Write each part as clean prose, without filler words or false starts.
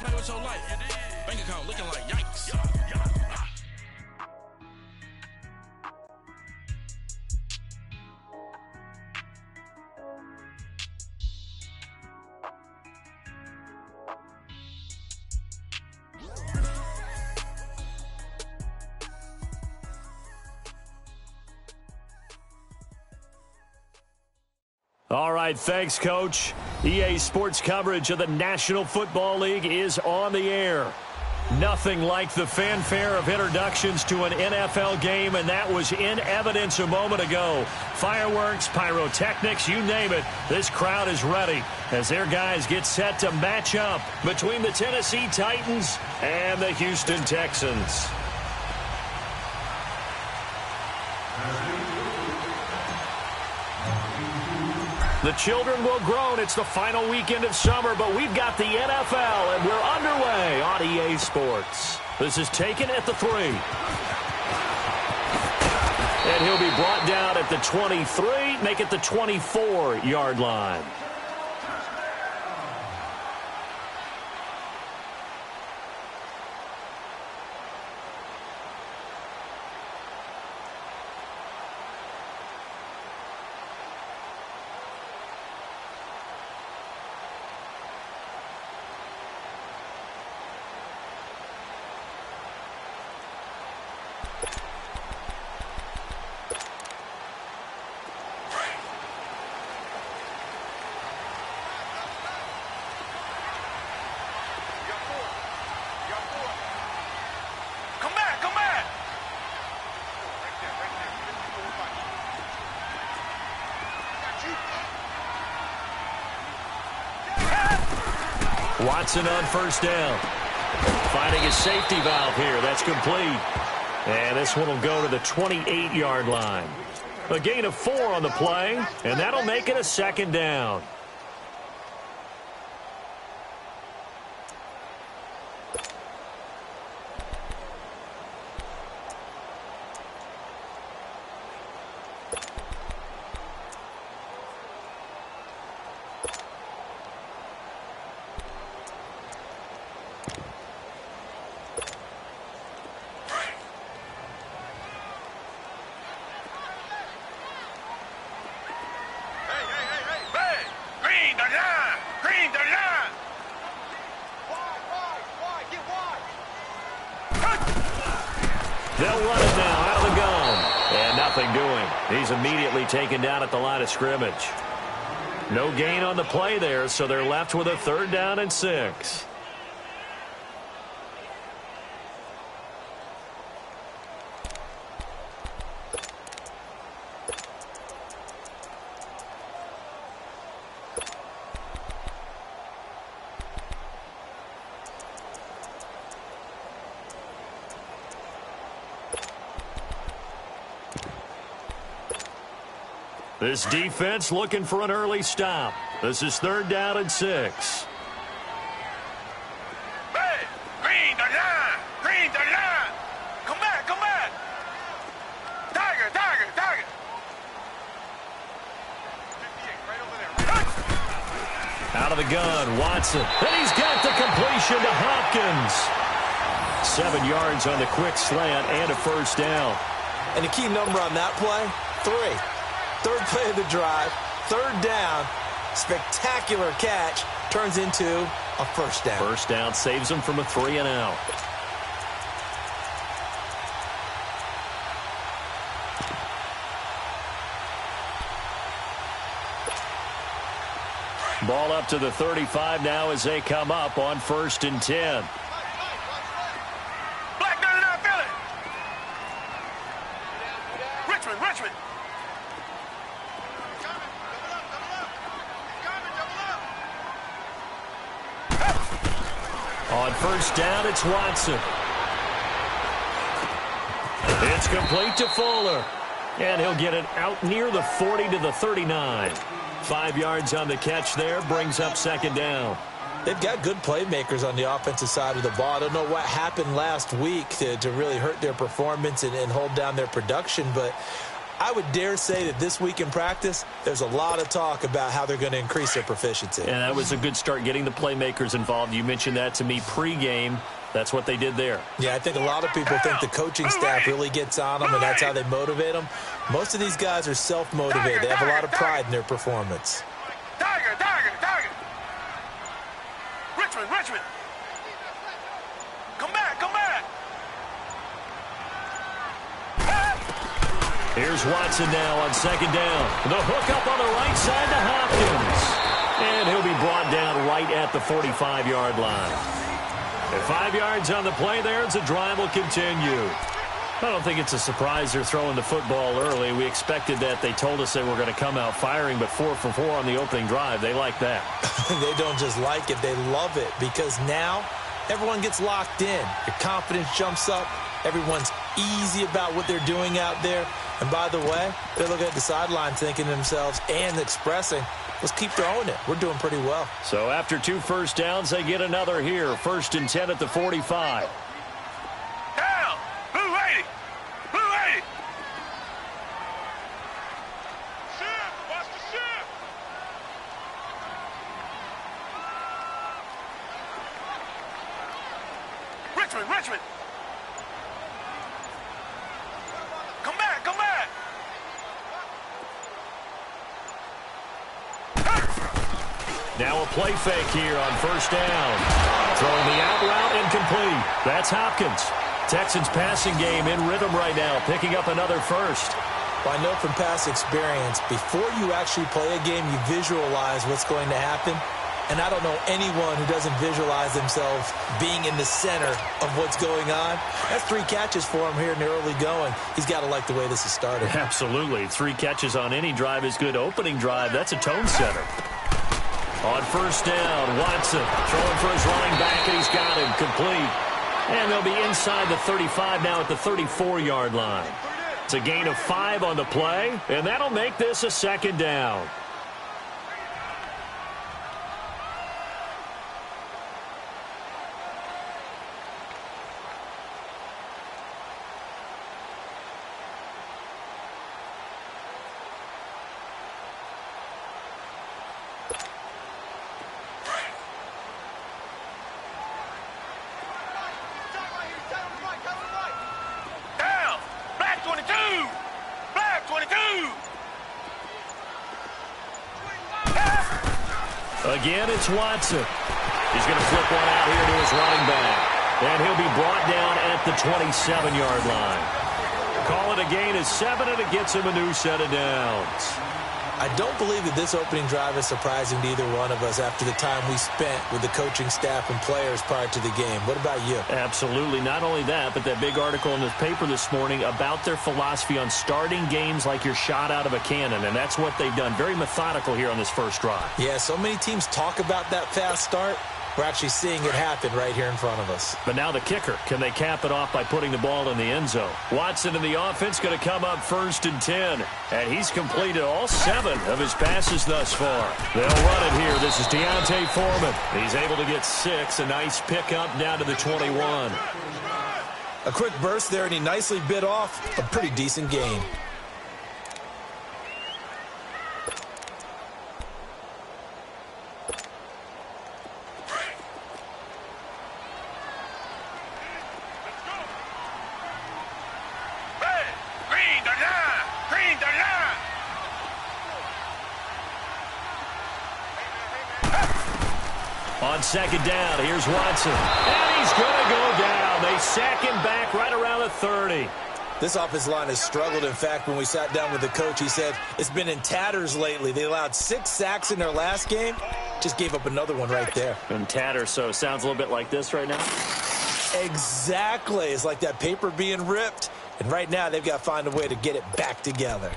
play with your life. Bank account looking like yikes. All right, thanks, Coach. EA Sports coverage of the National Football League is on the air. Nothing like the fanfare of introductions to an NFL game, and that was in evidence a moment ago. Fireworks, pyrotechnics, you name it. This crowd is ready as their guys get set to match up between the Tennessee Titans and the Houston Texans. The children will groan. It's the final weekend of summer, but we've got the NFL, and we're underway on EA Sports. This is taken at the 3. And he'll be brought down at the 23, make it the 24-yard line. Watson on first down. Finding a safety valve here. That's complete. And this one will go to the 28-yard line. A gain of 4 on the play, and that'll make it a second down. They'll run it now out of the gun. And nothing doing. He's immediately taken down at the line of scrimmage. No gain on the play there, so they're left with a 3rd down and 6. This defense looking for an early stop. This is 3rd down and 6. Hey, green the line! Green the line! Come back, come back! Tiger, tiger, tiger! 58, right over there. Out of the gun, Watson. And he's got the completion to Hopkins. 7 yards on the quick slant and a 1st down. And the key number on that play, 3. 3rd play of the drive, 3rd down, spectacular catch, turns into a 1st down. 1st down saves him from a 3 and out. Ball up to the 35 now as they come up on 1st and 10. Black 99 Philly! Richmond! On 1st down, it's Watson. It's complete to Fuller. And he'll get it out near the 40 to the 39. 5 yards on the catch there, brings up 2nd down. They've got good playmakers on the offensive side of the ball. I don't know what happened last week to really hurt their performance and hold down their production, but I would dare say that this week in practice, there's a lot of talk about how they're going to increase their proficiency. And that was a good start, getting the playmakers involved. You mentioned that to me pregame. That's what they did there. Yeah, I think a lot of people think the coaching staff really gets on them, and that's how they motivate them. Most of these guys are self-motivated. They have a lot of pride in their performance. Tiger. Richmond. Come back. Here's Watson now on second down. The hook up on the right side to Hopkins. And he'll be brought down right at the 45-yard line. And 5 yards on the play there as the drive will continue. I don't think it's a surprise they're throwing the football early. We expected that. They told us they were going to come out firing, but 4 for 4 on the opening drive. They like that. They don't just like it. They love it because now everyone gets locked in. Your confidence jumps up. Everyone's easy about what they're doing out there. And by the way, they look at the sideline thinking to themselves and expressing, let's keep throwing it. We're doing pretty well. So after 2 first downs, they get another here. 1st and 10 at the 45. Down. Blue 80. Shift. Watch the shift. Richmond. Come back. Now a play fake here on 1st down. Throwing the out route incomplete. That's Hopkins. Texans passing game in rhythm right now, picking up another first. Well, I know from past experience, before you actually play a game, you visualize what's going to happen. And I don't know anyone who doesn't visualize themselves being in the center of what's going on. That's 3 catches for him here in the early going. He's got to like the way this is started. Absolutely. 3 catches on any drive is good. Opening drive, that's a tone setter. On 1st down, Watson throwing for his running back, and he's got him complete. And they'll be inside the 35 now at the 34-yard line. It's a gain of 5 on the play, and that'll make this a 2nd down. Again, it's Watson. He's going to flip one out here to his running back. And he'll be brought down at the 27-yard line. Call it a gain of 7, and it gets him a new set of downs. I don't believe that this opening drive is surprising to either one of us after the time we spent with the coaching staff and players prior to the game. What about you? Absolutely. Not only that, but that big article in the paper this morning about their philosophy on starting games like you're shot out of a cannon, and that's what they've done. Very methodical here on this first drive. Yeah, so many teams talk about that fast start. We're actually seeing it happen right here in front of us. But now the kicker. Can they cap it off by putting the ball in the end zone? Watson in the offense going to come up 1st and 10. And he's completed all 7 of his passes thus far. They'll run it here. This is Deontay Foreman. He's able to get 6. A nice pickup down to the 21. A quick burst there, and he nicely bit off a pretty decent gain. On 2nd down, here's Watson. And he's going to go down. They sack him back right around the 30. This offensive line has struggled. In fact, when we sat down with the coach, he said it's been in tatters lately. They allowed 6 sacks in their last game. Just gave up another one right there. In tatters, so it sounds a little bit like this right now? Exactly. It's like that paper being ripped. And right now, they've got to find a way to get it back together.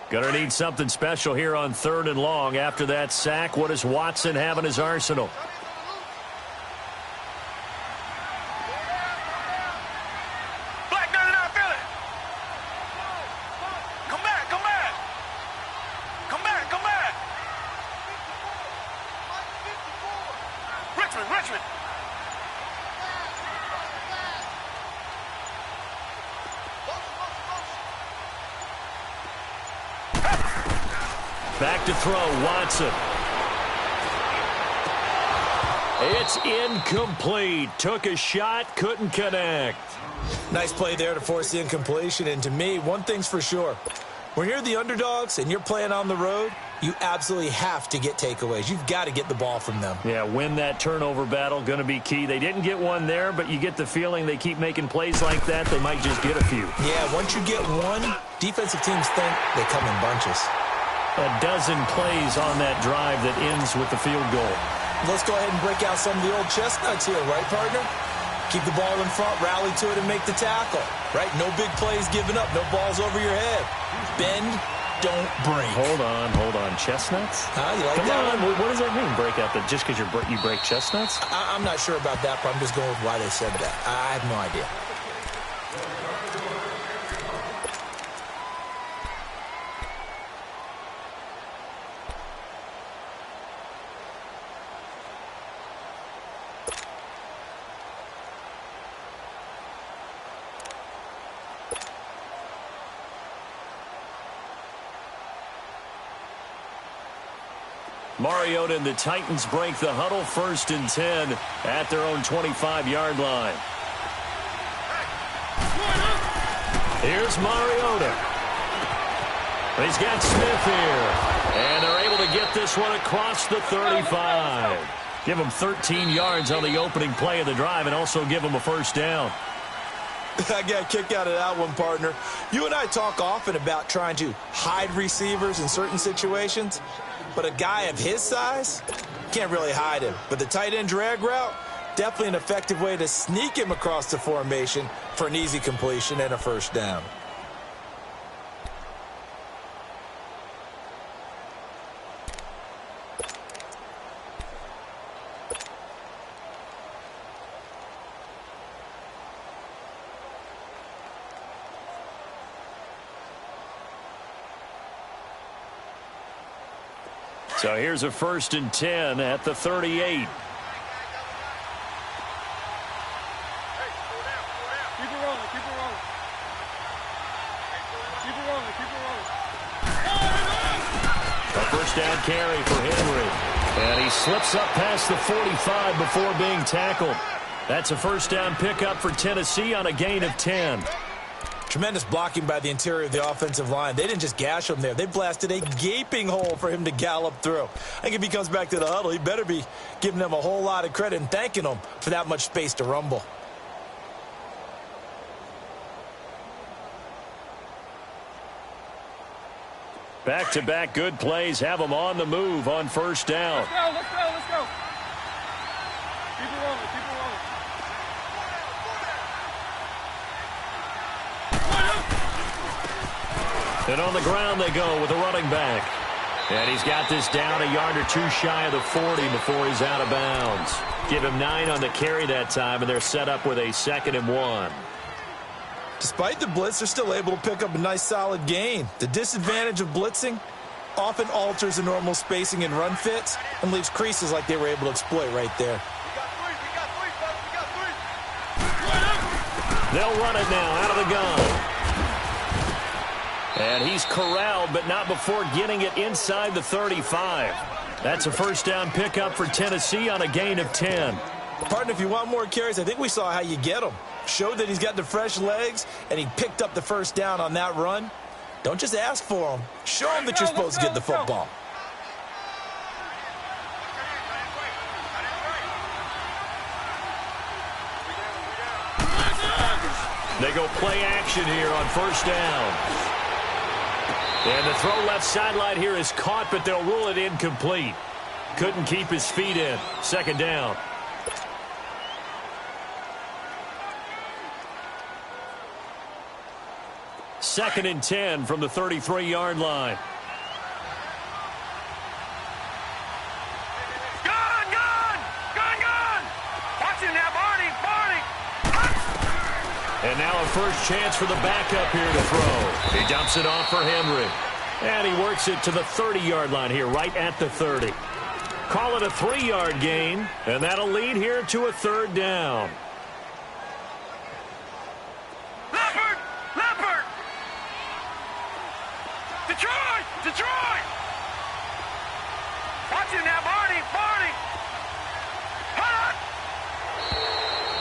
Gonna need something special here on 3rd and long. After that sack, what does Watson have in his arsenal? Black 99 Philly. Come back. Richmond. Back to throw, Watson. It's incomplete. Took a shot, couldn't connect. Nice play there to force the incompletion. And to me, one thing's for sure. When you're the underdogs and you're playing on the road, you absolutely have to get takeaways. You've got to get the ball from them. Yeah, win that turnover battle, going to be key. They didn't get one there, but you get the feeling they keep making plays like that, they might just get a few. Yeah, once you get one, defensive teams think they come in bunches. A dozen plays on that drive that ends with the field goal. Let's go ahead and break out some of the old chestnuts here, right, partner? Keep the ball in front, rally to it, and make the tackle, right? No big plays given up, no balls over your head. Bend, don't break. Hold on. Chestnuts? You like Come that on. one? What does that mean, break out? Just because you break chestnuts? I'm not sure about that, but I'm just going with why they said that. I have no idea. Mariota and the Titans break the huddle, 1st and 10 at their own 25-yard line. Here's Mariota. He's got Smith here. And they're able to get this one across the 35. Give him 13 yards on the opening play of the drive and also give him a 1st down. I got a kick out of that one, partner. You and I talk often about trying to hide receivers in certain situations. But a guy of his size, can't really hide him. But the tight end drag route, definitely an effective way to sneak him across the formation for an easy completion and a 1st down. So here's a 1st and 10 at the 38. A 1st down carry for Henry. And he slips up past the 45 before being tackled. That's a 1st down pickup for Tennessee on a gain of 10. Tremendous blocking by the interior of the offensive line. They didn't just gash him there. They blasted a gaping hole for him to gallop through. I think if he comes back to the huddle, he better be giving them a whole lot of credit and thanking them for that much space to rumble. Back-to-back good plays have them on the move on 1st down. Let's go. Keep it rolling. And on the ground they go with a running back. And he's got this down a yard or two shy of the 40 before he's out of bounds. Give him 9 on the carry that time, and they're set up with a 2nd and 1. Despite the blitz, they're still able to pick up a nice solid gain. The disadvantage of blitzing often alters the normal spacing and run fits and leaves creases like they were able to exploit right there. They'll run it now out of the gun. And he's corralled, but not before getting it inside the 35. That's a 1st down pickup for Tennessee on a gain of 10. Partner, if you want more carries, I think we saw how you get them. Showed that he's got the fresh legs, and he picked up the 1st down on that run. Don't just ask for them. Show them that you're supposed to get the football. They go play action here on 1st down. And the throw left sideline here is caught, but they'll rule it incomplete. Couldn't keep his feet in. 2nd down. Second and 10 from the 33-yard line. Watching that, Barney. And now a first chance for the backup here to throw. He dumps it off for Henry. And he works it to the 30-yard line here, right at the 30. Call it a 3-yard gain, and that'll lead here to a 3rd down. Leopard! Detroit!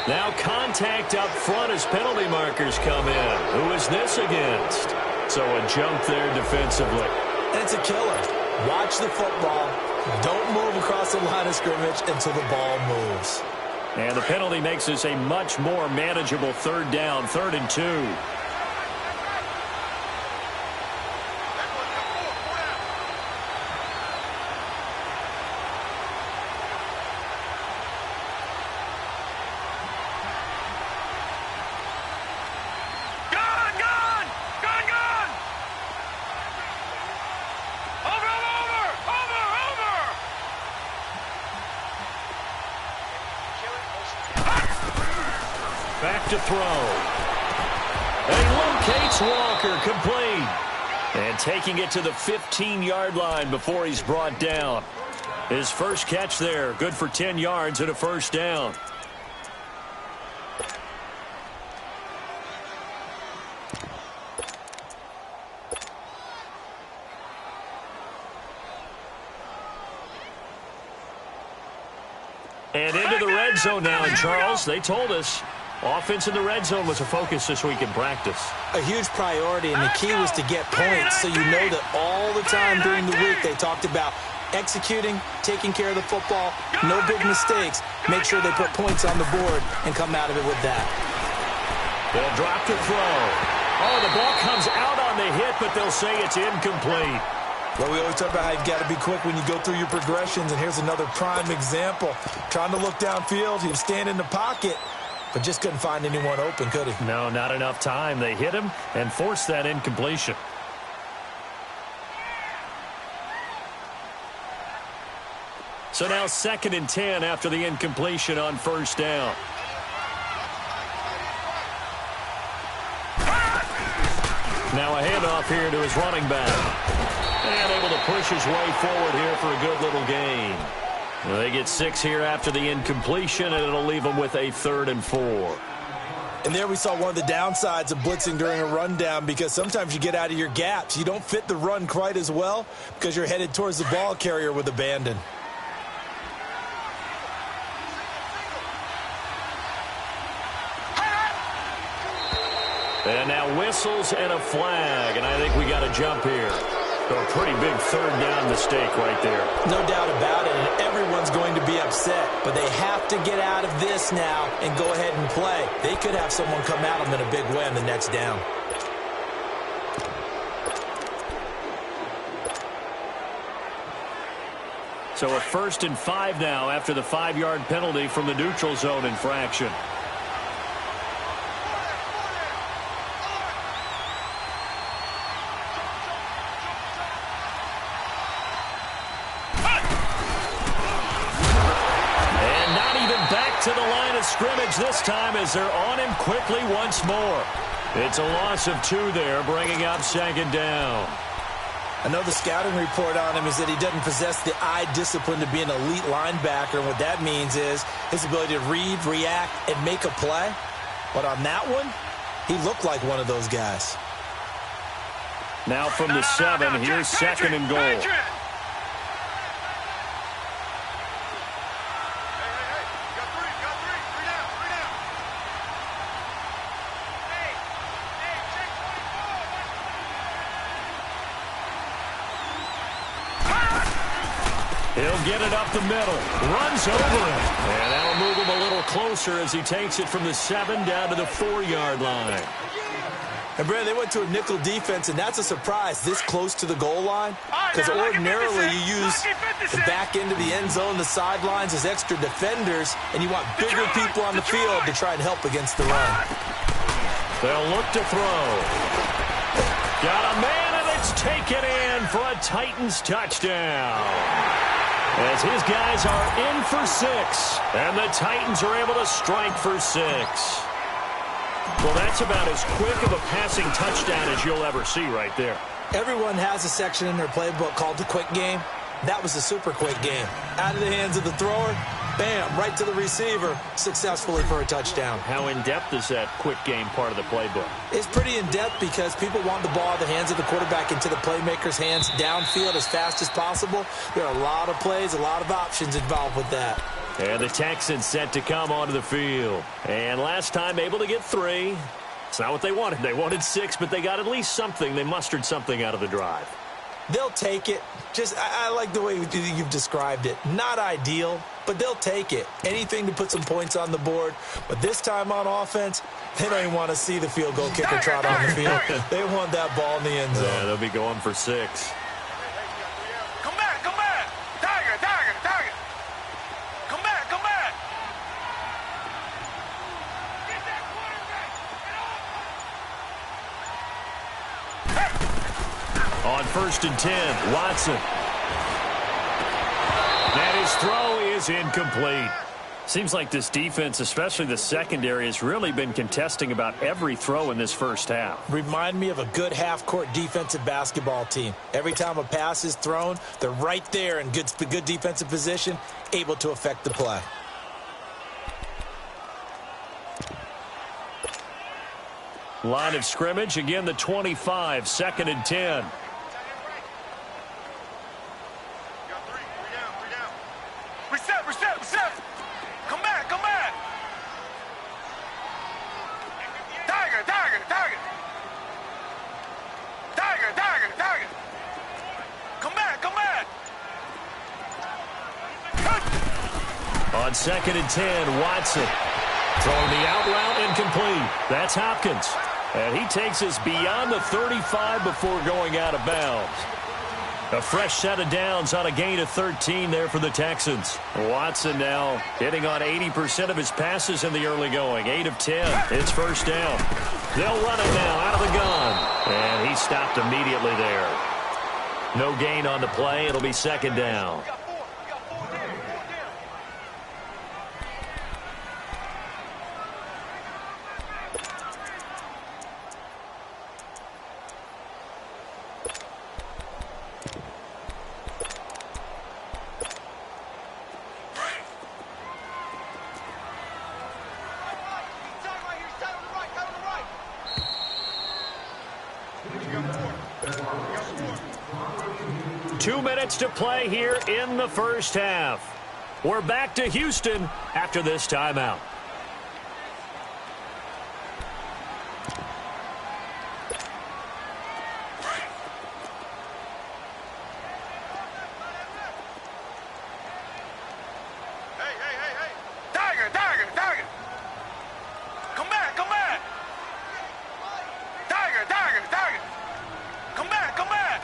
Now contact up front as penalty markers come in. Who is this against? So a jump there defensively. And it's a killer. Watch the football. Don't move across the line of scrimmage until the ball moves. And the penalty makes this a much more manageable third down, 3rd and 2. Back to throw. And he locates Walker, complete. And taking it to the 15-yard line before he's brought down. His first catch there, good for 10 yards and a first down. And into the red zone now, and Charles, they told us offense in the red zone was a focus this week in practice. A huge priority, and the key was to get points, so you know that all the time during the week they talked about executing, taking care of the football, no big mistakes. Make sure they put points on the board and come out of it with that. They'll drop to throw. Oh, the ball comes out on the hit, but they'll say it's incomplete. Well, we always talk about how you've got to be quick when you go through your progressions, and here's another prime example. Trying to look downfield, he was standing in the pocket, but just couldn't find anyone open, could he? No, not enough time. They hit him and forced that incompletion. So now 2nd and 10 after the incompletion on first down. Now a handoff here to his running back. And able to push his way forward here for a good little gain. They get 6 here after the incompletion, and it'll leave them with a 3rd and 4. And there we saw one of the downsides of blitzing during a rundown, because sometimes you get out of your gaps. You don't fit the run quite as well because you're headed towards the ball carrier with abandon. And now whistles and a flag, and I think we got a jump here. So a pretty big 3rd down mistake right there. No doubt about it, and everyone's going to be upset. But they have to get out of this now and go ahead and play. They could have someone come at them in a big way on the next down. So a 1st and 5 now after the 5-yard penalty from the neutral zone infraction. To the line of scrimmage this time as they're on him quickly once more. It's a loss of 2 there, bringing up 2nd down. I know the scouting report on him is that he doesn't possess the eye discipline to be an elite linebacker. And what that means is his ability to read, react, and make a play. But on that one, he looked like one of those guys. Now from the 7, here's 2nd and goal. He'll get it up the middle. Runs over him. And that'll move him a little closer as he takes it from the 7 down to the 4-yard line. And, Brad, they went to a nickel defense, and that's a surprise this close to the goal line. Because ordinarily you use the back end of the end zone, the sidelines as extra defenders, and you want bigger people on the field to try and help against the run. They'll look to throw. Got a man, and it's taken in for a Titans touchdown. As his guys are in for 6, and the Titans are able to strike for 6. Well, that's about as quick of a passing touchdown as you'll ever see right there. Everyone has a section in their playbook called the quick game. That was a super quick game. Out of the hands of the thrower, bam, right to the receiver, successfully for a touchdown. How in-depth is that quick game part of the playbook? It's pretty in-depth because people want the ball out of the hands of the quarterback into the playmaker's hands downfield as fast as possible. There are a lot of plays, a lot of options involved with that. And the Texans set to come onto the field. And last time able to get 3. It's not what they wanted. They wanted 6, but they got at least something. They mustered something out of the drive. They'll take it. I like the way you've described it. Not ideal, but they'll take it. Anything to put some points on the board. But this time on offense, they don't even want to see the field goal kicker trot on the field. They want that ball in the end zone. Yeah, they'll be going for 6. Come back, come back. Tiger, tiger, tiger. Come back, come back. Get that quarterback. On 1st and 10, Watson. And his throw is incomplete. Seems like this defense, especially the secondary, has really been contesting about every throw in this first half. Remind me of a good half-court defensive basketball team. Every time a pass is thrown, they're right there in good defensive position, able to affect the play. Line of scrimmage, again the 25, 2nd and 10. Reset, reset, reset. Come back, come back. Tiger, tiger, tiger. Tiger, tiger, tiger. Come back, come back. On 2nd and 10, Watson. Throwing the out route incomplete. That's Hopkins. And he takes us beyond the 35 before going out of bounds. A fresh set of downs on a gain of 13 there for the Texans. Watson now hitting on 80% of his passes in the early going. 8 of 10. It's first down. They'll run it now out of the gun. And he stopped immediately there. No gain on the play. It'll be 2nd down. To play here in the first half. We're back to Houston after this timeout. Hey. Tiger, tiger, tiger. Come back, come back. Tiger, tiger, tiger. Come back, come back.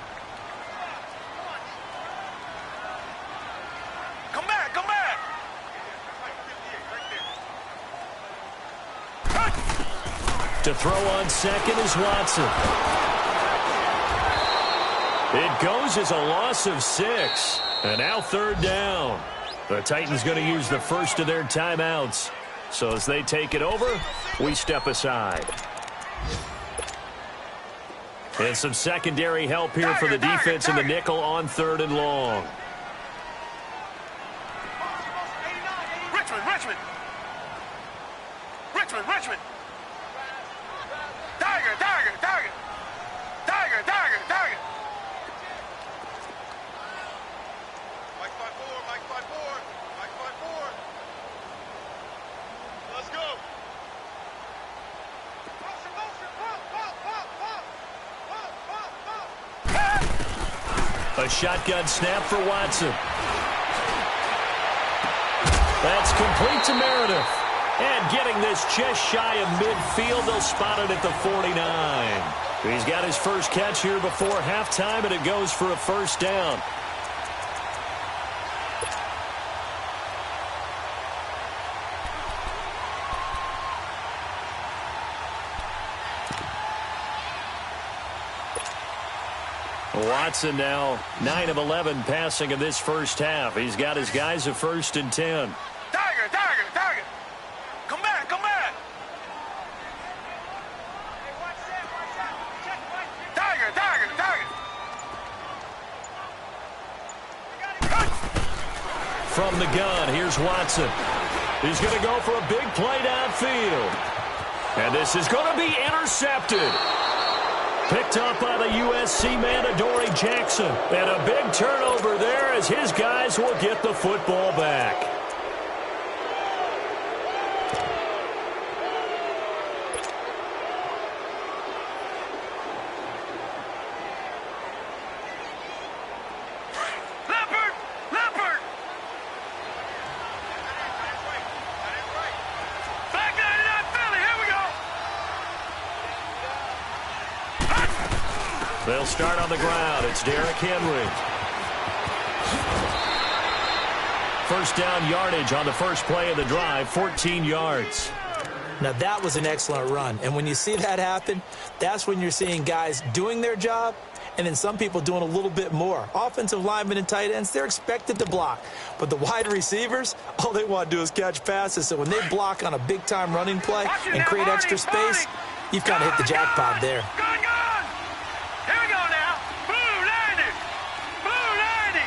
Come back, come back. To throw on 2nd is Watson. It goes as a loss of 6. And now 3rd down. The Titans going to use the first of their timeouts. So as they take it over, we step aside. And some secondary help here for the defense in the nickel on 3rd and long. Richmond. Tiger, tiger, tiger. Tiger, tiger, tiger. Mike 5-4, Mike 5-4, Mike 5-4. Let's go. A shotgun snap for Watson. That's complete to Meredith. And getting this just shy of midfield, they'll spot it at the 49. He's got his first catch here before halftime, and it goes for a first down. Watson now 9 of 11 passing in this first half. He's got his guys at 1st and 10. Tiger, tiger, tiger. Come back, come back. Tiger, tiger, tiger. From the gun, here's Watson. He's going to go for a big play downfield. And this is going to be intercepted. Picked up by the USC man, Adoree Jackson. And a big turnover there as his guys will get the football back. They'll start on the ground. It's Derrick Henry. First down yardage on the first play of the drive, 14 yards. Now, that was an excellent run. And when you see that happen, that's when you're seeing guys doing their job and then some people doing a little bit more. Offensive linemen and tight ends, they're expected to block. But the wide receivers, all they want to do is catch passes. So when they block on a big-time running play and create extra space, you've kind of hit the jackpot there. Here we go now. Blue 90. Blue 90.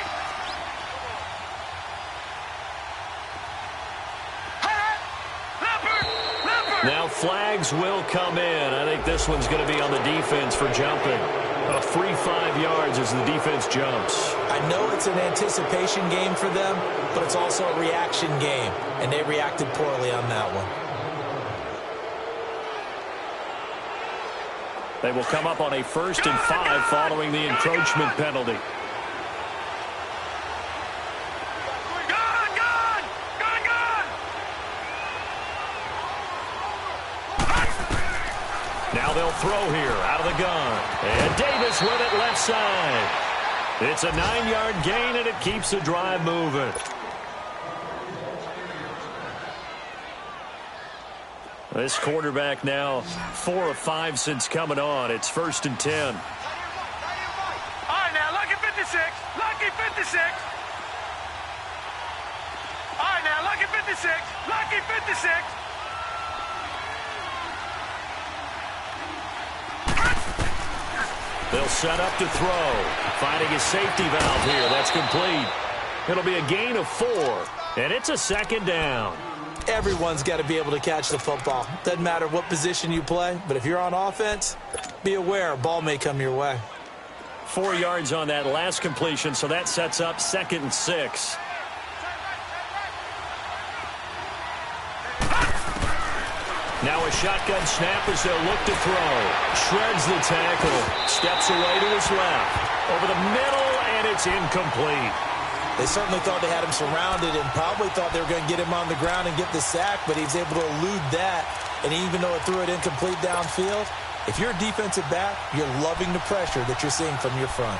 Leopard. Now flags will come in. I think this one's going to be on the defense for jumping. A free 5 yards as the defense jumps. I know it's an anticipation game for them, but it's also a reaction game, and they reacted poorly on that one. They will come up on a 1st and 5 following the encroachment penalty. Now they'll throw here out of the gun. And Davis with it left side. It's a 9-yard gain, and it keeps the drive moving. This quarterback now 4 of 5 since coming on. It's 1st and 10. All right, now, lucky 56. Lucky 56. All right, now, lucky 56. Lucky 56. They'll set up to throw. Finding a safety valve here. That's complete. It'll be a gain of 4, and it's a 2nd down. Everyone's got to be able to catch the football. Doesn't matter what position you play, but if you're on offense, be aware a ball may come your way. 4 yards on that last completion, so that sets up 2nd and 6. Now a shotgun snap as they'll look to throw. Shreds the tackle. Steps away to his left. Over the middle, and it's incomplete. They certainly thought they had him surrounded and probably thought they were going to get him on the ground and get the sack, but he was able to elude that. And even though it threw it incomplete downfield, if you're a defensive back, you're loving the pressure that you're seeing from your front.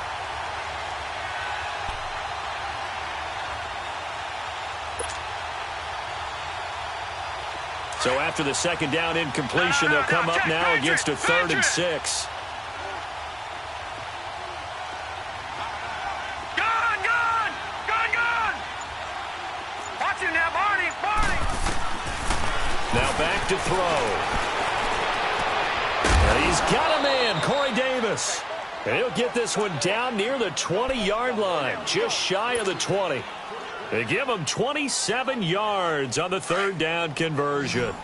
So after the 2nd down incompletion, they'll come up now against a 3rd and 6. Now back to throw. And he's got a man, Corey Davis. And he'll get this one down near the 20-yard line, just shy of the 20. They give him 27 yards on the 3rd down conversion.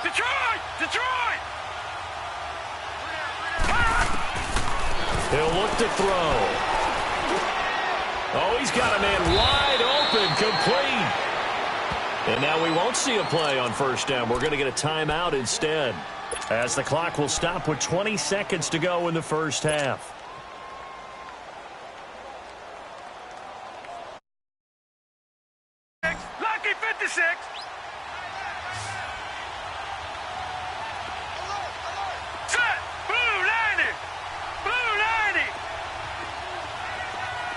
Detroit! Detroit! He'll look to throw. Oh, he's got a man wide open, complete. And now we won't see a play on 1st down. We're going to get a timeout instead, as the clock will stop with 20 seconds to go in the 1st half. Lucky 56. Set. Blue 90. Blue 90.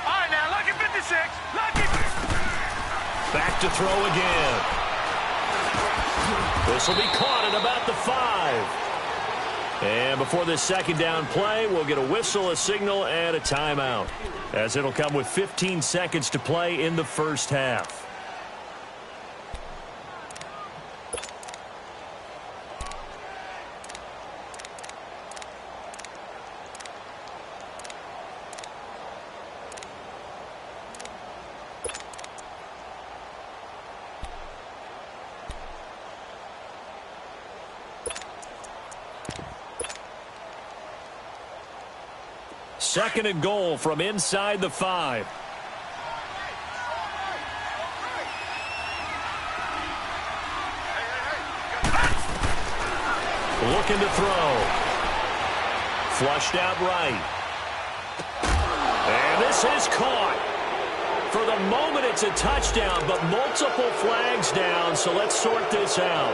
All right, now, lucky 56. Lucky. Back to throw again. This will be caught at about the 5. And before this 2nd down play, we'll get a whistle, a signal, and a timeout, as it'll come with 15 seconds to play in the 1st half. Second and goal from inside the 5. Looking to throw. Flushed out right. And this is caught. For the moment, it's a touchdown, but multiple flags down, so let's sort this out.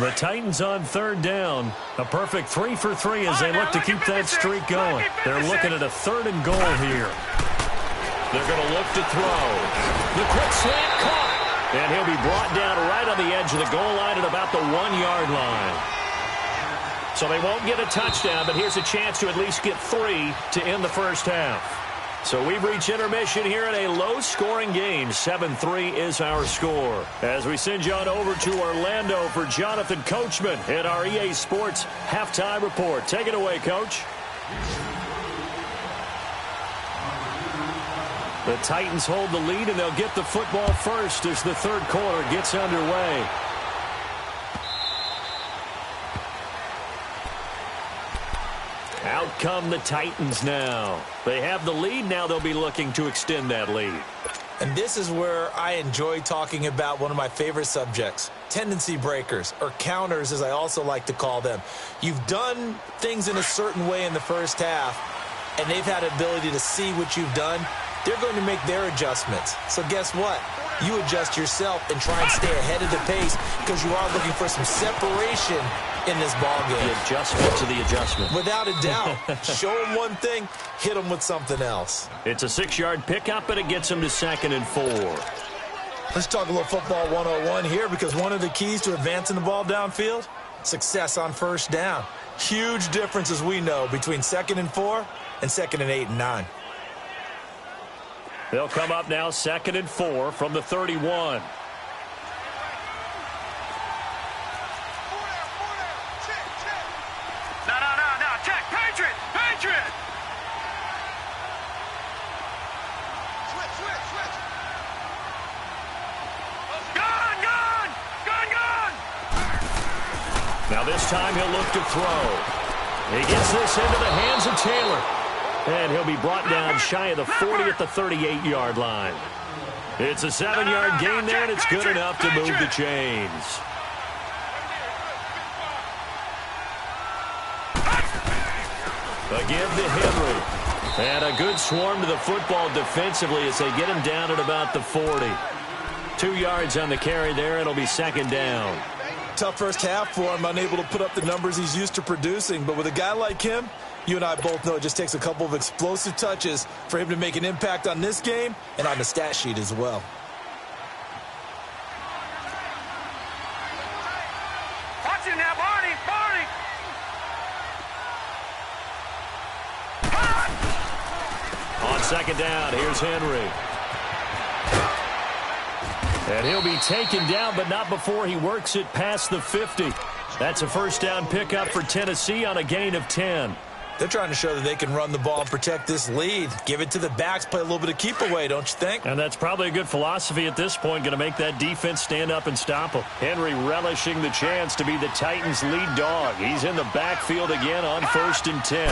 The Titans on third down. A perfect 3 for 3 as they look to keep that streak going. They're looking at a 3rd and goal here. They're going to look to throw. The quick slant caught. And he'll be brought down right on the edge of the goal line at about the 1-yard line. So they won't get a touchdown, but here's a chance to at least get 3 to end the first half. So we've reached intermission here in a low-scoring game. 7-3 is our score. As we send you on over to Orlando for Jonathan Coachman in our EA Sports Halftime Report. Take it away, Coach. The Titans hold the lead, and they'll get the football first as the third quarter gets underway. Out come the Titans now. They have the lead. Now they'll be looking to extend that lead. And this is where I enjoy talking about one of my favorite subjects, tendency breakers, or counters as I also like to call them. You've done things in a certain way in the first half, and they've had an ability to see what you've done. They're going to make their adjustments. So guess what? You adjust yourself and try and stay ahead of the pace because you are looking for some separation in this ball game. The adjustment to the adjustment. Without a doubt. Show them one thing, hit them with something else. It's a 6-yard pickup, and it gets them to 2nd and 4. Let's talk a little football 101 here because one of the keys to advancing the ball downfield, success on first down. Huge difference, as we know, between 2nd and 4 and 2nd and 8 and 9. They'll come up now 2nd and 4 from the 31. No, check. Patriot. Switch. Gone. Now this time he'll look to throw. He gets this into the hands of Taylor. And he'll be brought down shy of the 40 at the 38-yard line. It's a 7-yard gain there, and it's good enough to move the chains. Again to Henry. And a good swarm to the football defensively as they get him down at about the 40. 2 yards on the carry there. It'll be 2nd down. Tough first half for him, unable to put up the numbers he's used to producing. But with a guy like him, you and I both know it just takes a couple of explosive touches for him to make an impact on this game and on the stat sheet as well. Watch it now, Barney. On 2nd down, here's Henry. And he'll be taken down, but not before he works it past the 50. That's a first down pickup for Tennessee on a gain of 10. They're trying to show that they can run the ball and protect this lead. Give it to the backs, play a little bit of keep away, don't you think? And that's probably a good philosophy at this point, going to make that defense stand up and stop them. Henry relishing the chance to be the Titans' lead dog. He's in the backfield again on 1st and 10.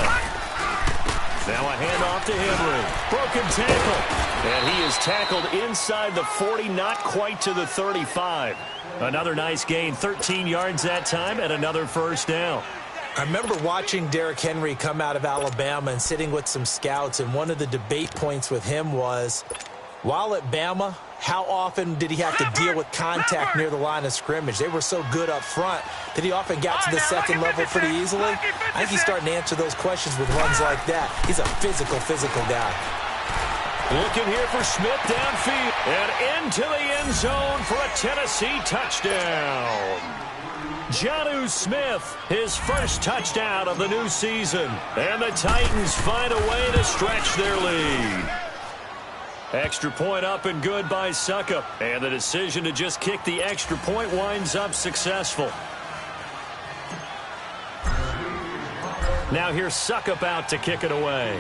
Now a handoff to Henry. Broken tackle. And he is tackled inside the 40, not quite to the 35. Another nice gain, 13 yards that time, and another first down. I remember watching Derrick Henry come out of Alabama and sitting with some scouts, and one of the debate points with him was, while at Bama, how often did he have to deal with contact near the line of scrimmage? They were so good up front that he often got to the second level pretty easily. I think he's starting to answer those questions with runs like that. He's a physical guy. Looking here for Smith downfield and into the end zone for a Tennessee touchdown. Jonnu Smith, his first touchdown of the new season. And the Titans find a way to stretch their lead. Extra point up and good by Succop. And the decision to just kick the extra point winds up successful. Now here's Succop out to kick it away.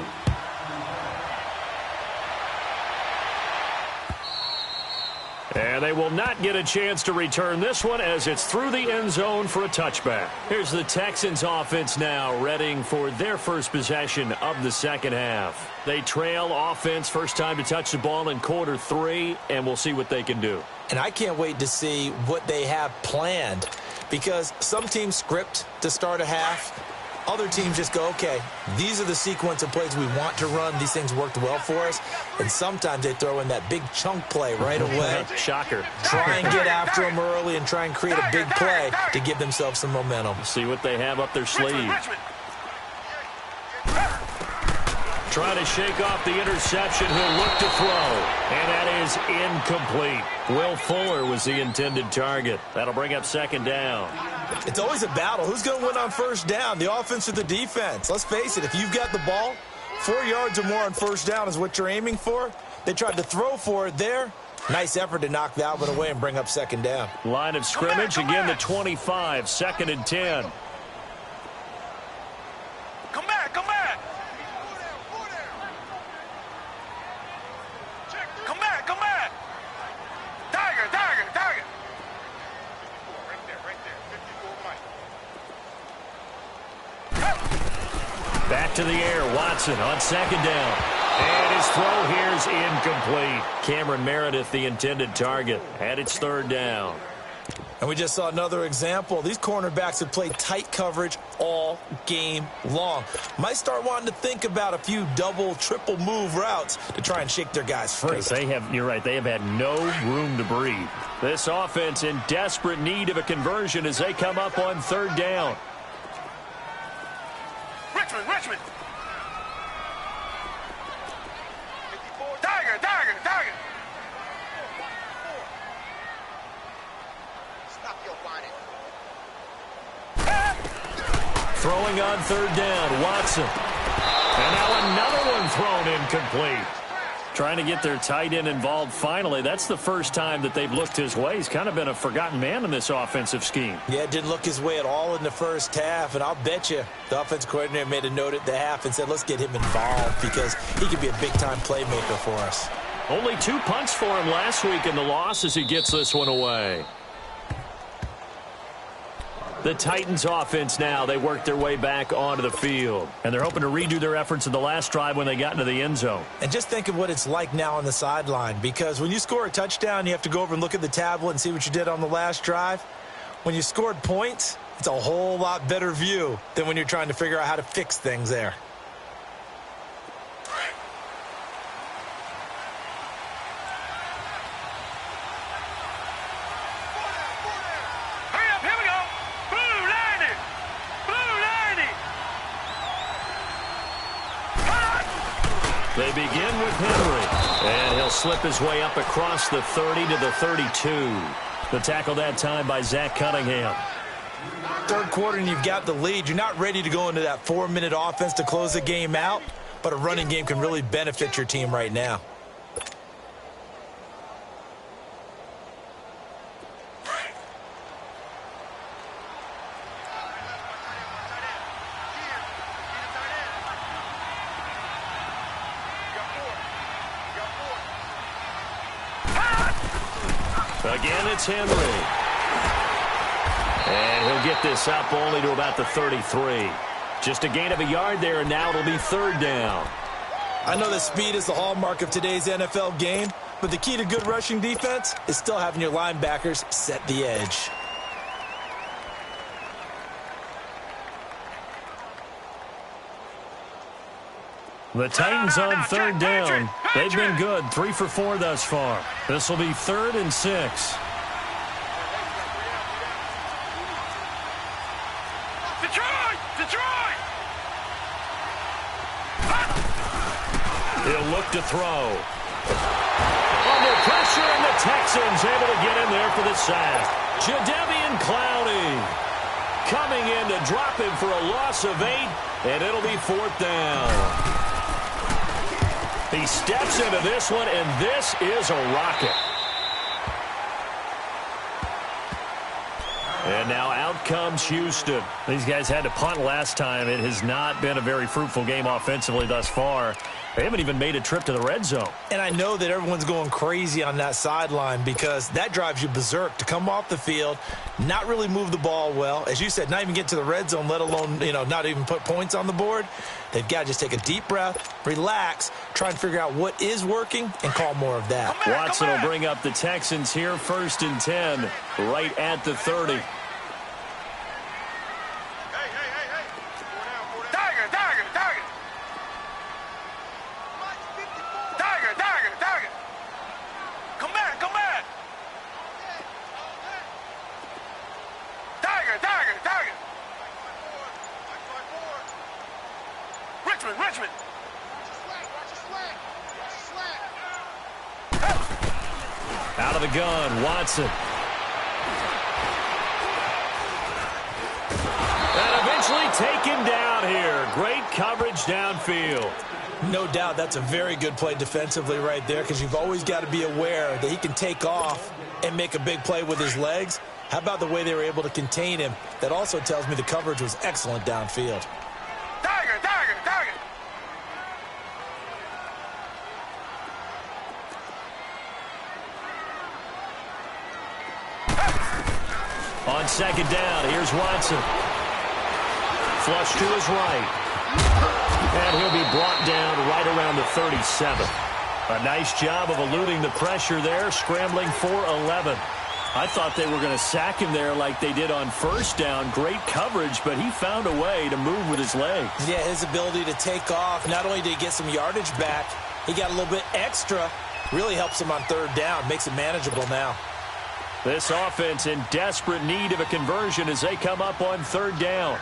And they will not get a chance to return this one as it's through the end zone for a touchback. Here's the Texans offense now readying for their first possession of the second half. They trail offense, first time to touch the ball in quarter 3, and we'll see what they can do. And I can't wait to see what they have planned, because some teams script to start a half, Other teams just go, okay, these are the sequence of plays we want to run. These things worked well for us. And sometimes they throw in that big chunk play right away. Shocker. Try and get after them early and try and create a big play to give themselves some momentum. See what they have up their sleeve. Trying to shake off the interception. He'll look to throw. And that is incomplete. Will Fuller was the intended target. That'll bring up second down. It's always a battle. Who's going to win on first down, the offense or the defense? Let's face it, if you've got the ball, 4 yards or more on first down is what you're aiming for. They tried to throw for it there. Nice effort to knock that one away and bring up second down. Line of scrimmage, again the 25, 2nd and 10. Come back, come back. Come back, come back. Tiger, tiger, tiger. Right there, 54 Mike. Back to the air, Watson on second down. And his throw here is incomplete. Cameron Meredith, the intended target, and it's third down. And we just saw another example. These cornerbacks have played tight coverage all game long. Might start wanting to think about a few double, triple move routes to try and shake their guys free. You're right, they have had no room to breathe. This offense in desperate need of a conversion as they come up on third down. Richmond. Tiger, tiger, tiger. Stop your whining. Throwing on third down, Watson. And now another one thrown incomplete. Trying to get their tight end involved finally. That's the first time that they've looked his way. He's kind of been a forgotten man in this offensive scheme. Yeah, it didn't look his way at all in the first half, and I'll bet you the offensive coordinator made a note at the half and said, let's get him involved because he could be a big-time playmaker for us. Only 2 punts for him last week in the loss as he gets this one away. The Titans offense now, they work their way back onto the field. And they're hoping to redo their efforts in the last drive when they got into the end zone. And just think of what it's like now on the sideline, because when you score a touchdown, you have to go over and look at the tablet and see what you did on the last drive. When you scored points, it's a whole lot better view than when you're trying to figure out how to fix things there. They begin with Henry, and he'll slip his way up across the 30 to the 32. The tackle that time by Zach Cunningham. Third quarter and you've got the lead. You're not ready to go into that 4-minute offense to close the game out, but a running game can really benefit your team right now. Again, it's Henry. And he'll get this up only to about the 33. Just a gain of a yard there, and now it'll be third down. I know that speed is the hallmark of today's NFL game, but the key to good rushing defense is still having your linebackers set the edge. The Titans on third down. They've been good, 3 for 4 thus far. This will be 3rd and 6. Detroit! He'll look to throw. Under pressure, and the Texans able to get in there for the sack. Jadeveon Clowney coming in to drop him for a loss of 8, and it'll be 4th down. He steps into this one, and this is a rocket. And now out comes Houston. These guys had to punt last time. It has not been a very fruitful game offensively thus far. They haven't even made a trip to the red zone. And I know that everyone's going crazy on that sideline because that drives you berserk to come off the field, not really move the ball well. As you said, not even get to the red zone, let alone, not even put points on the board. They've got to just take a deep breath, relax, try and figure out what is working, and call more of that. Watson will bring up the Texans here, 1st and 10, right at the 30. Richmond, Richmond. Out of the gun, Watson. And eventually taken down here. Great coverage downfield. No doubt that's a very good play defensively right there, because you've always got to be aware that he can take off and make a big play with his legs. How about the way they were able to contain him? That also tells me the coverage was excellent downfield. Tiger, Tiger, Tiger. On second down, here's Watson. Flush to his right. And he'll be brought down right around the 37. A nice job of eluding the pressure there, scrambling for 11. I thought they were going to sack him there like they did on first down. Great coverage, but he found a way to move with his legs. Yeah, his ability to take off, not only did he get some yardage back, he got a little bit extra. Really helps him on third down, makes it manageable now. This offense in desperate need of a conversion as they come up on third down.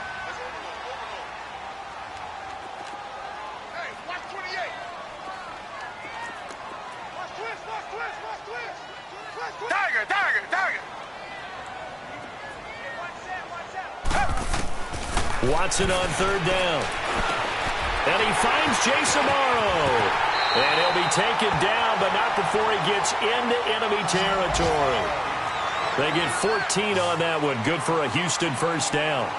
Tiger, Tiger, Tiger. Watson on third down. And he finds Jason Morrow. And he'll be taken down, but not before he gets into enemy territory. They get 14 on that one. Good for a Houston first down.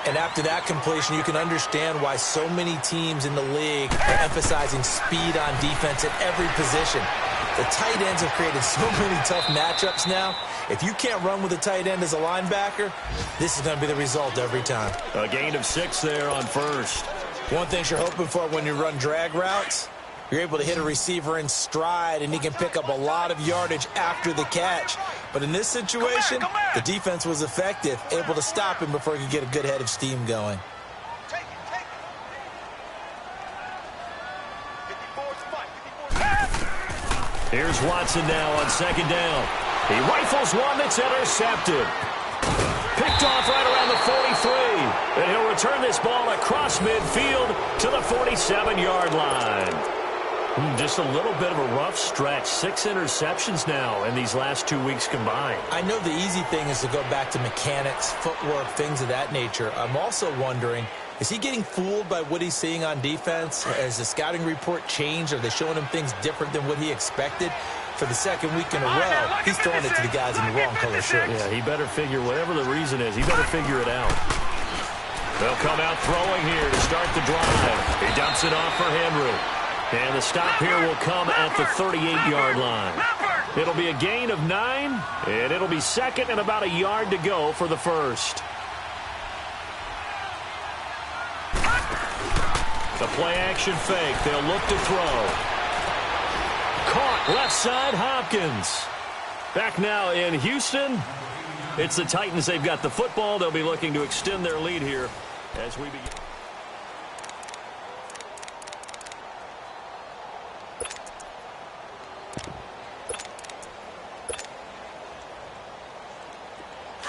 And after that completion, you can understand why so many teams in the league are emphasizing speed on defense at every position. The tight ends have created so many tough matchups now. If you can't run with a tight end as a linebacker, this is going to be the result every time. A gain of 6 there on first. One thing you're hoping for when you run drag routes, you're able to hit a receiver in stride, and he can pick up a lot of yardage after the catch. But in this situation, the defense was effective, able to stop him before he could get a good head of steam going. Take it. 54 spot, 54. Here's Watson now on second down. He rifles one that's intercepted. Picked off right around the 43. And he'll return this ball across midfield to the 47-yard line. Just a little bit of a rough stretch. 6 interceptions now in these last 2 weeks combined. I know the easy thing is to go back to mechanics, footwork, things of that nature. I'm also wondering, is he getting fooled by what he's seeing on defense? Has the scouting report changed? Are they showing him things different than what he expected? For the second week in a row, he's throwing it to the guys in the wrong color shirts. Yeah, he better figure, whatever the reason is, he better figure it out. They'll come out throwing here to start the drive. He dumps it off for Henry. And the stop here will come at the 38-yard line. It'll be a gain of 9, and it'll be second and about a yard to go for the first. The play-action fake. They'll look to throw. Caught left side, Hopkins. Back now in Houston. It's the Titans. They've got the football. They'll be looking to extend their lead here as we begin.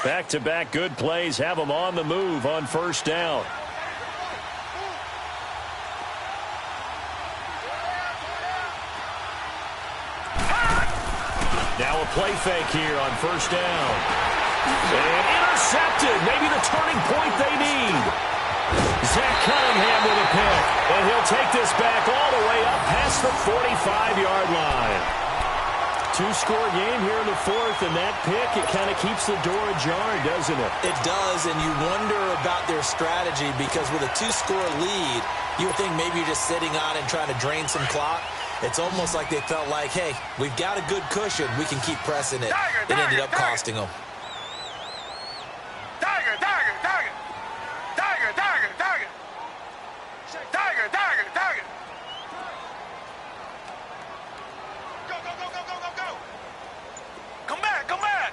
Back-to-back good plays have them on the move on first down. Now a play fake here on first down. And intercepted. Maybe the turning point they need. Zach Cunningham with a pick. And he'll take this back all the way up past the 45-yard line. 2-score game here in the fourth, and that pick, it kind of keeps the door ajar, doesn't it? It does, and you wonder about their strategy, because with a 2-score lead, you would think maybe you're just sitting on it and trying to drain some clock. It's almost like they felt like, hey, we've got a good cushion. We can keep pressing it. It ended up costing them. Tiger, Tiger, Tiger. Tiger, Tiger, Tiger. Tiger, Tiger, Tiger. Go, go, go, go, go, go, go. Come back, come back.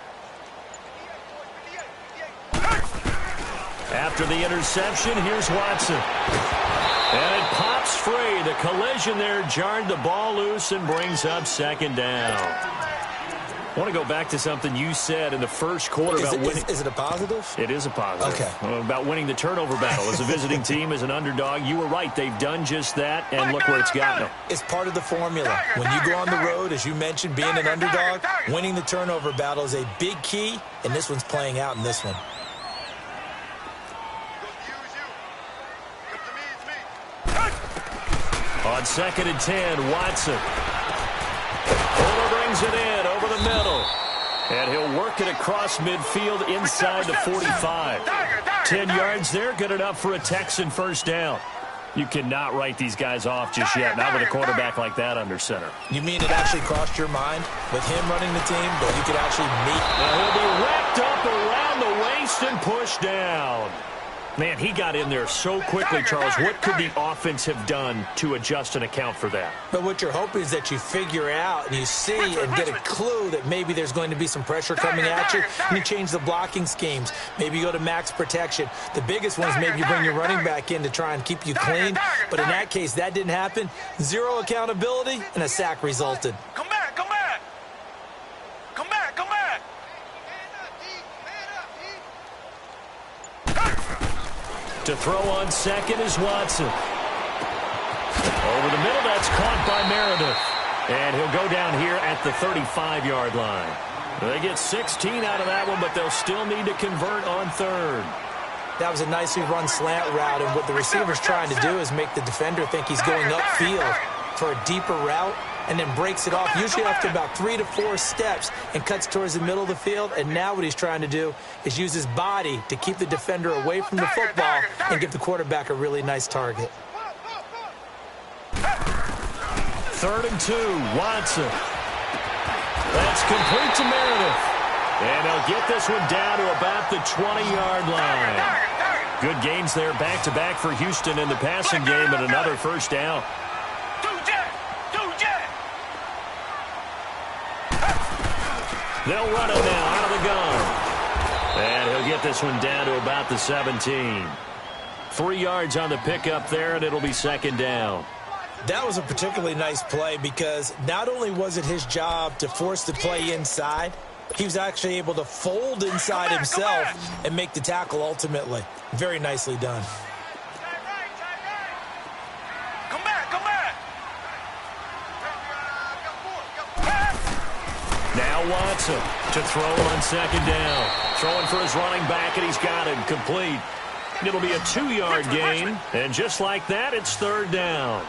After the interception, here's Watson. And it pops free. The collision there jarred the ball loose and brings up second down. I want to go back to something you said in the first quarter about winning. Is it a positive? It is a positive. Okay. About winning the turnover battle. As a visiting team, as an underdog, you were right. They've done just that, and look where it's gotten them. It's part of the formula. When you go on the road, as you mentioned, being an underdog, winning the turnover battle is a big key, and this one's playing out in this one. On 2nd and 10, Watson. Fuller brings it in over the middle. And he'll work it across midfield inside the 45. 10 yards there, good enough for a Texan first down. You cannot write these guys off just yet, not with a quarterback like that under center. You mean it actually crossed your mind with him running the team that you could actually meet? Well, he'll be wrapped up around the waist and pushed down. Man, he got in there so quickly, Charles. What could the offense have done to adjust and account for that? But what you're hoping is that you figure out and you see and get a clue that maybe there's going to be some pressure coming at you, and you change the blocking schemes. Maybe you go to max protection. The biggest one is maybe you bring your running back in to try and keep you clean. But in that case, that didn't happen. Zero accountability, and a sack resulted. Come back, come back. Come back, come back. To throw on second is Watson. Over the middle, that's caught by Meredith. And he'll go down here at the 35-yard line. They get 16 out of that one, but they'll still need to convert on third. That was a nicely run slant route, and what the receiver's trying to do is make the defender think he's going upfield for a deeper route, and then breaks it off, usually after about 3 to 4 steps, and cuts towards the middle of the field. And now what he's trying to do is use his body to keep the defender away from the football and give the quarterback a really nice target. 3rd and 2, Watson. That's complete to Meredith. And they'll get this one down to about the 20-yard line. Good gains there back-to-back for Houston in the passing game, and another first down. They'll run it now out of the gun. And he'll get this one down to about the 17. 3 yards on the pickup there, and it'll be 2nd down. That was a particularly nice play because not only was it his job to force the play inside, he was actually able to fold inside himself and make the tackle ultimately. Very nicely done. Come back, come back. Now Watson to throw on 2nd down. Throwing for his running back, and he's got him complete. It'll be a 2-yard gain, and just like that, it's 3rd down.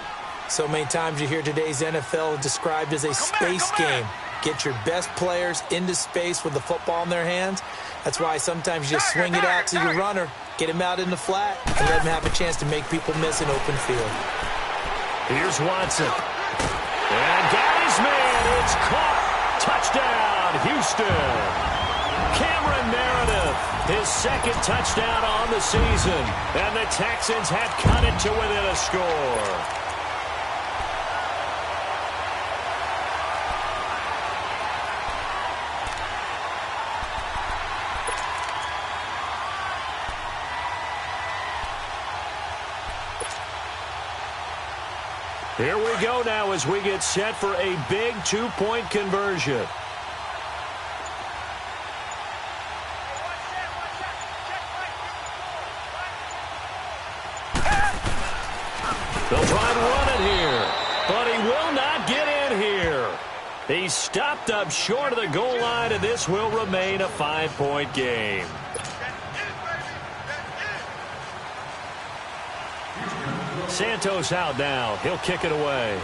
So many times you hear today's NFL described as a space game. Get your best players into space with the football in their hands. That's why sometimes you just swing it out to your runner, get him out in the flat, and let him have a chance to make people miss an open field. Here's Watson. And got his man. It's caught. Touchdown, Houston. Cameron Meredith, his 2nd touchdown on the season. And the Texans have cut it to within a score. Here we go now as we get set for a big 2-point conversion. They'll try to run it here, but he will not get in here. He's stopped up short of the goal line, and this will remain a 5-point game. Santos out now. He'll kick it away.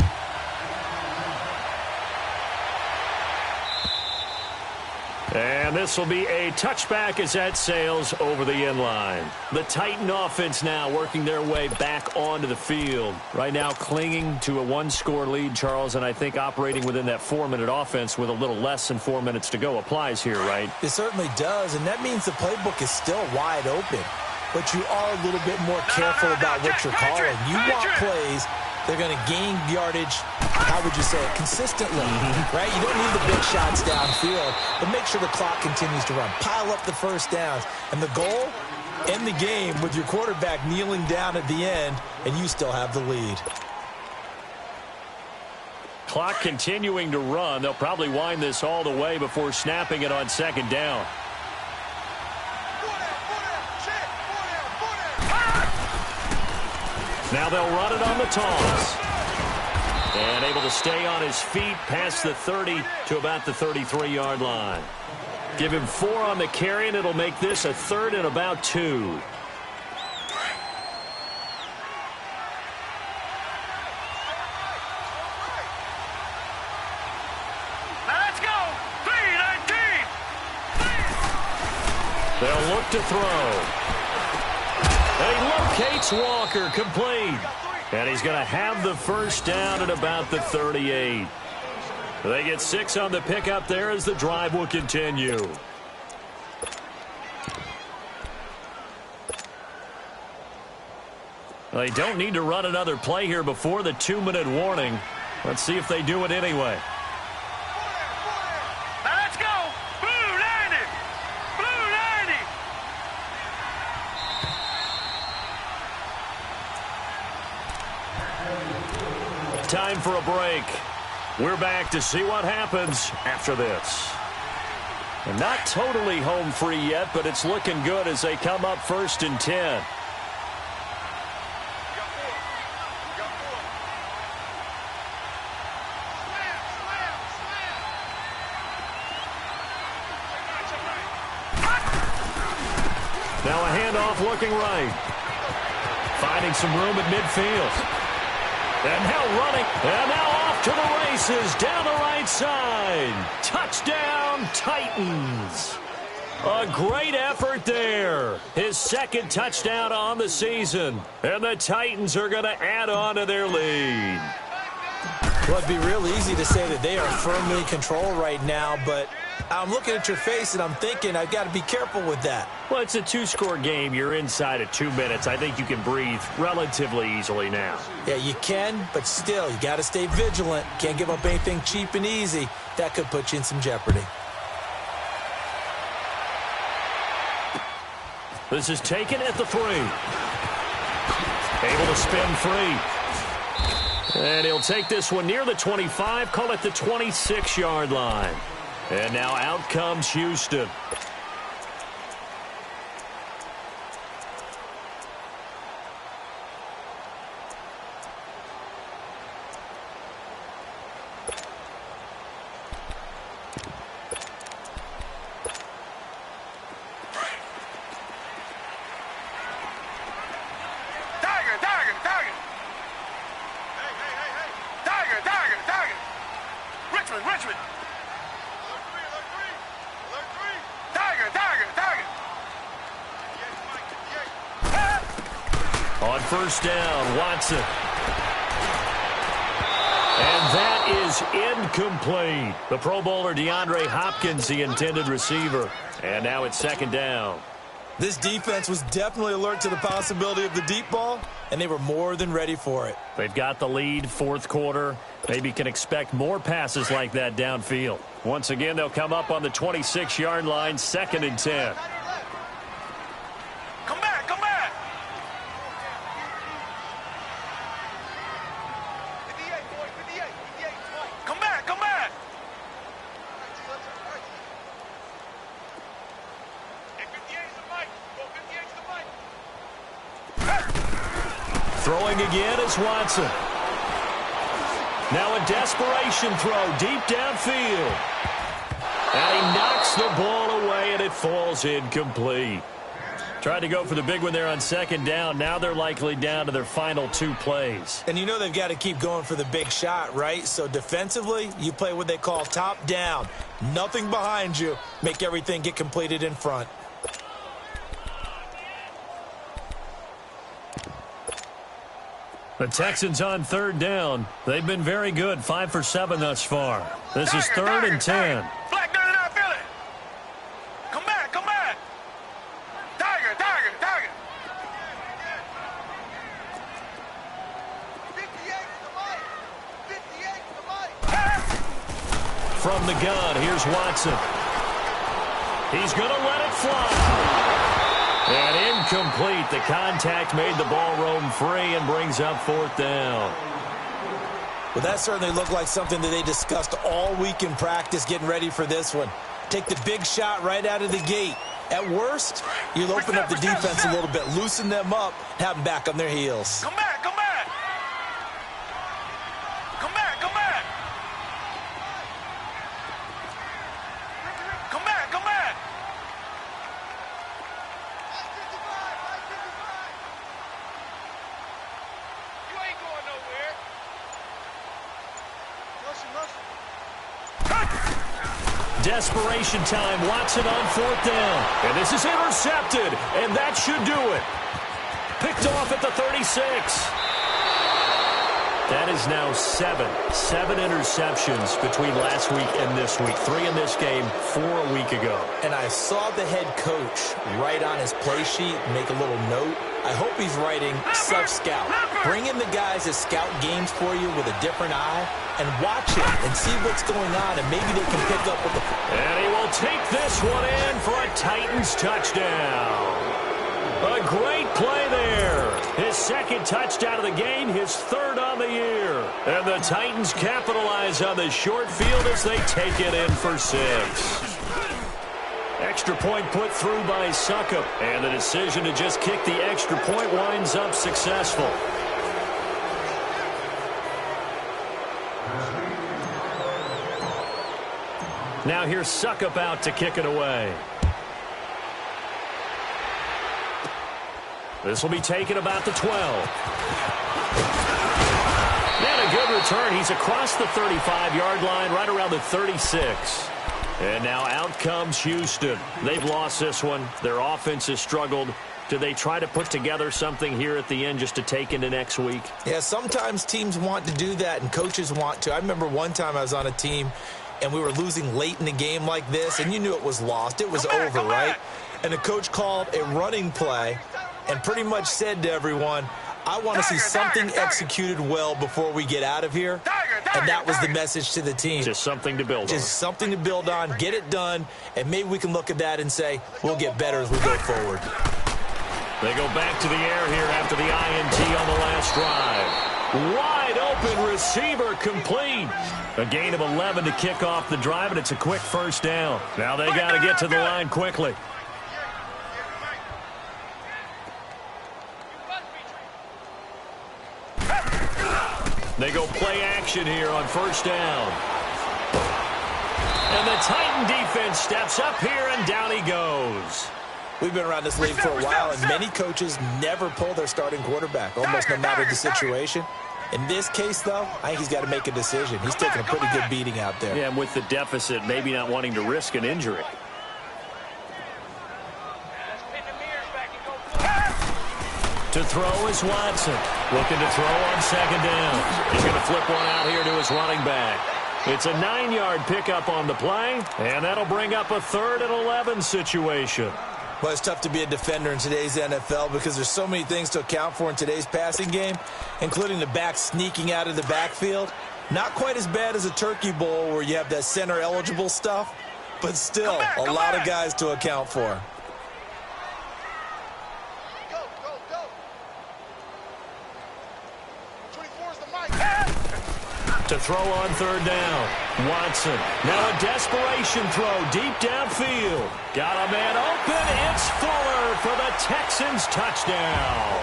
And this will be a touchback as that sails over the end line. The Titan offense now working their way back onto the field. Right now clinging to a 1-score lead, Charles, and I think operating within that 4-minute offense with a little less than 4 minutes to go applies here, right? It certainly does, and that means the playbook is still wide open. But you are a little bit more careful about what you're calling. You want plays they're going to gain yardage, how would you say it, consistently, right? You don't need the big shots downfield, but make sure the clock continues to run. Pile up the first downs. And the goal, end the game with your quarterback kneeling down at the end, and you still have the lead. clock continuing to run. They'll probably wind this all the way before snapping it on second down. Now they'll run it on the toss. And able to stay on his feet past the 30 to about the 33-yard line. Give him 4 on the carry, and it'll make this a 3rd and about 2. Now let's go. 3-19. They'll look to throw. And he locates Walker, complete. And he's going to have the first down at about the 38. They get 6 on the pickup there as the drive will continue. They don't need to run another play here before the 2-minute warning. Let's see if they do it anyway. Now let's go. Blue 90. Blue 90. Time for a break. We're back to see what happens after this. And not totally home free yet, but it's looking good as they come up 1st and 10. Now a handoff looking right. Finding some room at midfield. And now running. And now off to the races down the right side. Touchdown, Titans. A great effort there. His 2nd touchdown on the season. And the Titans are going to add on to their lead. Well, it'd be real easy to say that they are firmly in control right now, but I'm looking at your face and I'm thinking I've got to be careful with that. Well, it's a 2-score game. You're inside of 2 minutes. I think you can breathe relatively easily now. Yeah, you can, but still, you got to stay vigilant. Can't give up anything cheap and easy. That could put you in some jeopardy. This is taken at the 3. Able to spin free. And he'll take this one near the 25, call it the 26-yard line. And now out comes Houston. Richmond. Tiger. On 1st down, Watson. And that is incomplete. The Pro Bowler DeAndre Hopkins, the intended receiver. And now it's 2nd down. This defense was definitely alert to the possibility of the deep ball, and they were more than ready for it. They've got the lead, 4th quarter. Maybe can expect more passes like that downfield. Once again, they'll come up on the 26-yard line, 2nd and 10. Come back. 58, boy, 58. Come back. And 58 is the mic. Go 58 is the mic. Throwing again is Watson. Now a desperation throw deep downfield. And he knocks the ball away, and it falls incomplete. Tried to go for the big one there on 2nd down. Now they're likely down to their final 2 plays. And you know they've got to keep going for the big shot, right? So defensively, you play what they call top down. Nothing behind you. Make everything get completed in front. The Texans on 3rd down. They've been very good, 5 for 7 thus far. This is 3rd and 10. Black dirty now, Philly. Come back. Tiger. 58 to the mic. From the gun, here's Watson. He's going to let it fly. And incomplete. The contact made the ball roam free and brings up 4th down. Well, that certainly looked like something that they discussed all week in practice getting ready for this one. Take the big shot right out of the gate. At worst, you'll open up the defense a little bit, loosen them up, have them back on their heels. Come back, come back. Come back, come back. Come back, come back. You ain't going nowhere. Desperation time. Watson on 4th down. And this is intercepted. And that should do it. Picked off at the 36. That is now 7 interceptions between last week and this week. 3 in this game, 4 a week ago. And I saw the head coach write on his play sheet, make a little note. I hope he's writing self-scout. Bring in the guys that scout games for you with a different eye and watch it and see what's going on, and maybe they can pick up with the... And he will take this one in for a Titans touchdown. A great play there. His second touchdown of the game, his 3rd on the year. And the Titans capitalize on the short field as they take it in for 6. Extra point put through by Succop. And the decision to just kick the extra point winds up successful. Now here's Succop out to kick it away. This will be taken about the 12. And a good return. He's across the 35-yard line, right around the 36. And now out comes Houston. They've lost this one. Their offense has struggled. Do they try to put together something here at the end just to take into next week? Yeah, sometimes teams want to do that and coaches want to. I remember one time I was on a team and we were losing late in the game like this, and you knew it was lost. It was over, right? And the coach called a running play and pretty much said to everyone, I want to see something executed well before we get out of here. And that was the message to the team. Just something to build on. Just something to build on, get it done, and maybe we can look at that and say, we'll get better as we go forward. They go back to the air here after the INT on the last drive. Wide open receiver complete. A gain of 11 to kick off the drive, and it's a quick 1st down. Now they got to get to the line quickly. They go play action here on 1st down. And the Titan defense steps up here, and down he goes. We've been around this league for a while, and many coaches never pull their starting quarterback, almost no matter the situation. In this case, though, I think he's got to make a decision. He's taking a pretty good beating out there. Yeah, and with the deficit, maybe not wanting to risk an injury. To throw is Watson. Looking to throw on 2nd down. He's going to flip one out here to his running back. It's a 9-yard pickup on the play, and that'll bring up a 3rd and 11 situation. Well, it's tough to be a defender in today's NFL because there's so many things to account for in today's passing game, including the back sneaking out of the backfield. Not quite as bad as a Turkey Bowl where you have that center-eligible stuff, but still a lot of guys to account for. To throw on 3rd down. Watson. Now a desperation throw deep downfield. Got a man open. It's Fuller for the Texans touchdown.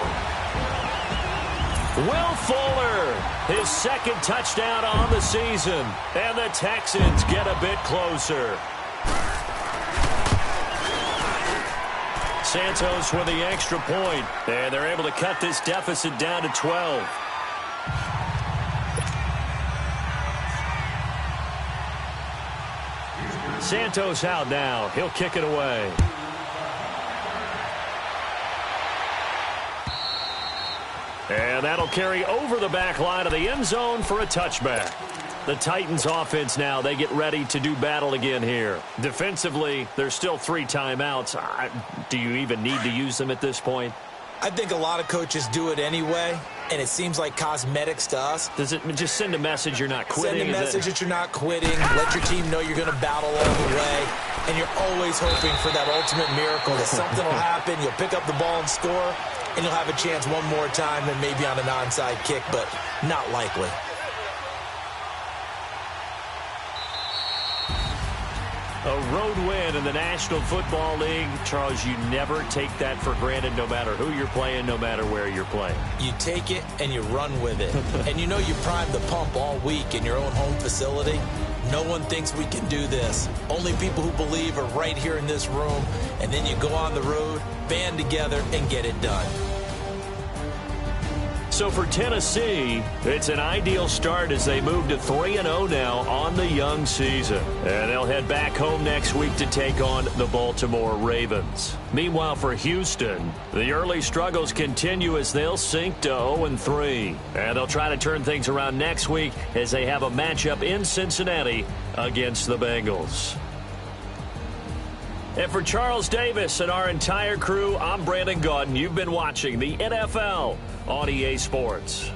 Will Fuller, his 2nd touchdown on the season. And the Texans get a bit closer. Santos with the extra point. And they're able to cut this deficit down to 12. Santos out now. He'll kick it away. And that'll carry over the back line of the end zone for a touchback. The Titans offense now, they get ready to do battle again here. Defensively, there's still 3 timeouts. Do you even need to use them at this point? I think a lot of coaches do it anyway, and it seems like cosmetics to us. Does it just send a message you're not quitting? Send a message that you're not quitting. Let your team know you're going to battle all the way, and you're always hoping for that ultimate miracle that something will happen, you'll pick up the ball and score, and you'll have a chance one more time and maybe on an onside kick, but not likely. A road win in the National Football League. Charles, you never take that for granted no matter who you're playing, no matter where you're playing. You take it and you run with it. And you know you primed the pump all week in your own home facility. No one thinks we can do this. Only people who believe are right here in this room. And then you go on the road, band together, and get it done. So for Tennessee, it's an ideal start as they move to 3-0 now on the young season. And they'll head back home next week to take on the Baltimore Ravens. Meanwhile, for Houston, the early struggles continue as they'll sink to 0-3. And they'll try to turn things around next week as they have a matchup in Cincinnati against the Bengals. And for Charles Davis and our entire crew, I'm Brandon Gaudin. You've been watching the NFL on EA Sports.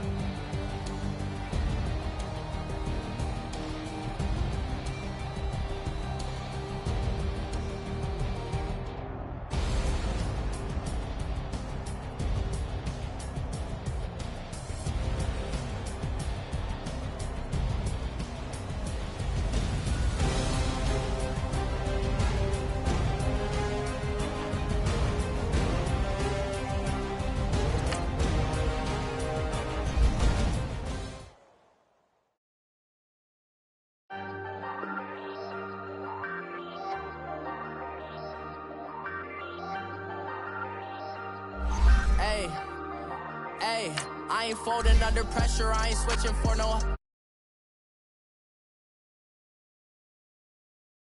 Hey, I ain't folding under pressure, I ain't switching for no